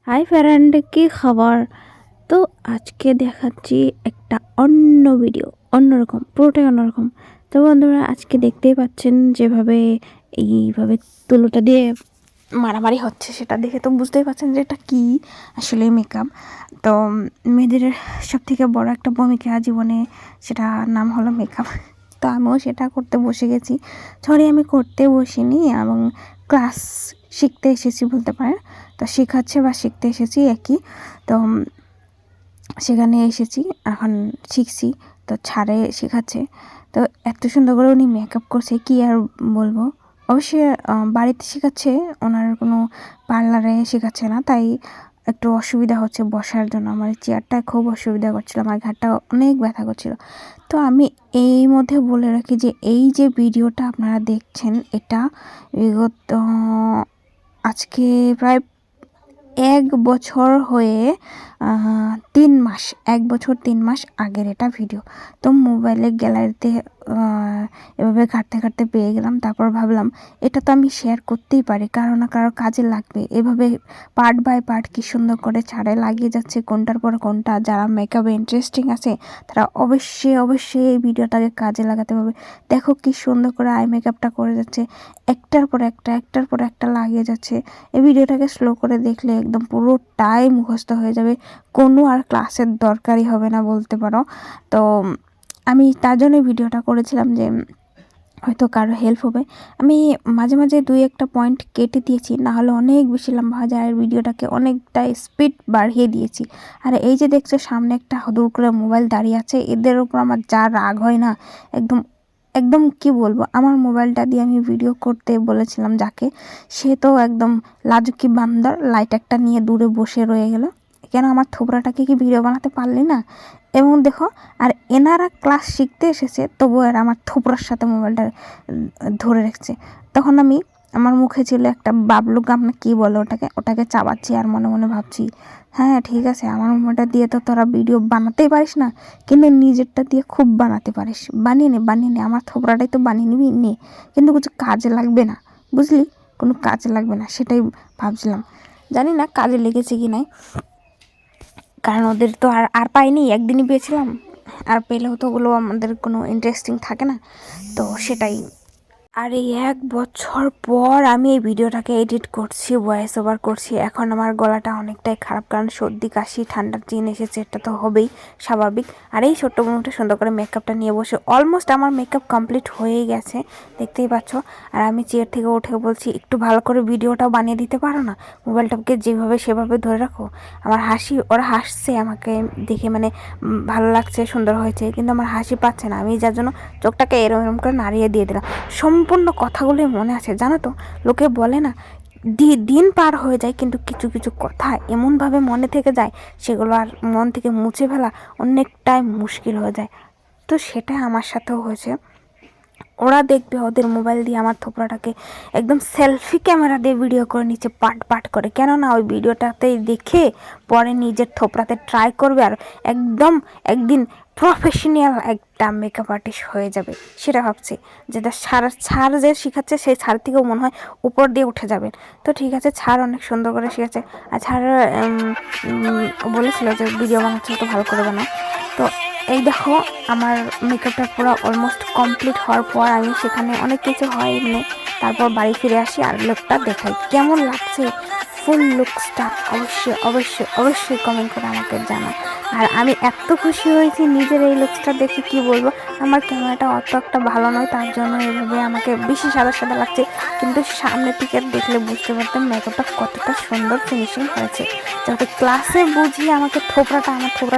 Hi friend, কি খবর? তো আজকে দেখাচ্ছি একটা অন্য ভিডিও, অন্যরকম, পুরোটাই অন্যরকম। তো বন্ধুরা, আজকে দেখতেই পাচ্ছেন যেভাবে এইভাবে তুলোটা দিয়ে মারামারি হচ্ছে, সেটা দেখে তো বুঝতেই পারছেন যে এটা কি আসলে মেকআপ। তো মেয়েদের সব থেকে বড় একটা ভূমিকা জীবনে, সেটা নাম হলো মেকআপ। তো আমিও সেটা করতে বসে গেছি। সরি, আমি করতে বসিনি, এবং ক্লাস শিখতে এসেছি বলতে পারেন। তো শেখাচ্ছে বা শিখতে এসেছি একই। তো সেখানে এসেছি, এখন শিখছি। তো ছাড়ে শেখাচ্ছে। তো এত সুন্দর করে উনি মেকআপ করছে, কি আর বলবো। অবশ্যই বাড়িতে শেখাচ্ছে, ওনার কোনো পার্লারে শেখাচ্ছে না, তাই একটু অসুবিধা হচ্ছে বসার জন্য। আমার চেয়ারটা খুব অসুবিধা করছিল, আমার ঘাটটা অনেক ব্যথা করছিল। তো আমি এই মধ্যে বলে রাখি যে এই যে ভিডিওটা আপনারা দেখছেন, এটা বিগত আজকে প্রায় 1 বছর হয়ে 3 মাস, 1 বছর 3 মাস আগের এটা ভিডিও। তো মোবাইলের গ্যালারিতে এভাবে ঘাঁটতে ঘাঁটতে পেয়ে গেলাম। তারপর ভাবলাম এটা তো আমি শেয়ার করতেই পারি, কারো না কারো কাজে লাগবে। এভাবে পার্ট বাই পার্ট কি সুন্দর করে ছাড়ে লাগিয়ে যাচ্ছে, কোনটার পর কোনটা। যারা মেকআপে ইন্টারেস্টিং আছে তারা অবশ্যই অবশ্যই এই ভিডিওটাকে কাজে লাগাতে হবে। দেখো কি সুন্দর করে আই মেকআপটা করে যাচ্ছে, একটার পর একটা লাগিয়ে যাচ্ছে। এই ভিডিওটাকে স্লো করে দেখলে একদম পুরোটাই মুখস্থ হয়ে যাবে, কোনো আর ক্লাসের দরকারই হবে না বলতে পারো। তো আমি তার জন্য ভিডিওটা করেছিলাম যে হয়তো কারো হেল্প হবে। আমি মাঝে মাঝে 2-1টা পয়েন্ট কেটে দিয়েছি, না হলে অনেক বেশি লম্বা হয়ে যায়। আর ভিডিওটাকে অনেকটা স্পিড বাড়িয়ে দিয়েছি। আর এই যে দেখছো সামনে একটা দূর করে মোবাইল দাঁড়িয়ে আছে, এদের উপর আমার যা রাগ হয় না, একদম একদম কি বলবো। আমার মোবাইলটা দিয়ে আমি ভিডিও করতে বলেছিলাম যাকে, সে তো একদম লাজুকি বান্দর, লাইট একটা নিয়ে দূরে বসে রয়ে গেল। কেন আমার থোবরাটাকে কি ভিডিও বানাতে পারলি না? এবং দেখো, আর এনারা ক্লাস শিখতে এসেছে, তবুও আর আমার থোবরার সাথে মোবাইলটা ধরে রেখেছে। তখন আমি, আমার মুখে ছিল একটা বাবলু গাম না কি বলে ওটাকে চাবাচ্ছি, আর মনে মনে ভাবছি, হ্যাঁ ঠিক আছে, আমার মোবাইলটা দিয়ে তো তোরা ভিডিও বানাতেই পারিস না, কিন্তু নিজেরটা দিয়ে খুব বানাতে পারিস। বানিয়ে নে, আমার থোবরাটাই তো বানিয়ে নিবি নে, কিন্তু কিছু কাজে লাগবে না, বুঝলি, কোনো কাজে লাগবে না, সেটাই ভাবছিলাম। জানি না কাজে লেগেছে কি নাই, কারণ ওদের তো আর পাইনি, একদিনই পেয়েছিলাম। আর পেলেও তো ওগুলো আমাদের কোনো ইন্টারেস্টিং থাকে না, তো সেটাই। আর এই 1 বছর পর আমি এই ভিডিওটাকে এডিট করছি, ভয়েস ওভার করছি। এখন আমার গলাটা অনেকটাই খারাপ, কারণ সর্দি কাশি ঠান্ডার দিন এসেছে, এটা তো হবেই স্বাভাবিক। আর এই ছোট্ট বোনটা সুন্দর করে মেকআপটা নিয়ে বসে, অলমোস্ট আমার মেকআপ কমপ্লিট হয়েই গেছে, দেখতেই পাচ্ছ। আর আমি চেয়ার থেকে উঠে বলছি, একটু ভালো করে ভিডিওটাও বানিয়ে দিতে পারো না, মোবাইলটাকে যেভাবে সেভাবে ধরে রাখো। আমার হাসি, ওরা হাসছে আমাকে দেখে, মানে ভালো লাগছে, সুন্দর হয়েছে, কিন্তু আমার হাসি পাচ্ছে না। আমি যার জন্য চোখটাকে এরম এরম করে নাড়িয়ে দিয়ে দিলাম। সম্পূর্ণ কথাগুলোই মনে আছে, জানো তো। লোকে বলে না, দিন পার হয়ে যায়, কিন্তু কিছু কিছু কথা এমনভাবে মনে থেকে যায়, সেগুলো আর মন থেকে মুছে ফেলা অনেকটাই মুশকিল হয়ে যায়। তো সেটা আমার সাথেও হয়েছে। ওরা দেখবে ওদের মোবাইল দিয়ে আমার থোপড়াটাকে একদম সেলফি ক্যামেরা দিয়ে ভিডিও করে নিচ্ছে, পাট করে। কেননা ওই ভিডিওটাতেই দেখে পরে নিজের থোপড়াতে ট্রাই করবে, আর একদম একদিন প্রফেশনাল একটা মেকআপ আর্টিস্ট হয়ে যাবে, সেটা ভাবছি। যেটা ছাড় যে শিখাচ্ছে, সেই ছাড় থেকেও মনে হয় উপর দিয়ে উঠে যাবেন। তো ঠিক আছে, ছাড় অনেক সুন্দর করে শিখেছে। আর ছাড় বলেছিল যে ভিডিও বানাচ্ছে তো ভালো করে বানাও। তো এই দেখো, আমার মেকআপটা পুরো অলমোস্ট কমপ্লিট হওয়ার পর আমি সেখানে অনেক কিছু হয় এমনি, তারপর বাড়ি ফিরে আসি আর লুকটা দেখাই কেমন লাগছে। ফুল লুকসটা অবশ্যই কমেন্ট করে আমাকে জানাও। আর আমি এত খুশি হয়েছি নিজের এই লুকসটা দেখে, কি বলবো। আমার ক্যামেরাটা অত একটা ভালো নয়, তার জন্য এভাবে আমাকে বেশি সাদা সাদা লাগছে, কিন্তু সামনে থেকে দেখলে বুঝতে পারতাম মেকআপটা কতটা সুন্দর ফিনিশিং হয়েছে। যাতে ক্লাসে বুঝিয়ে আমাকে আমার থোবরা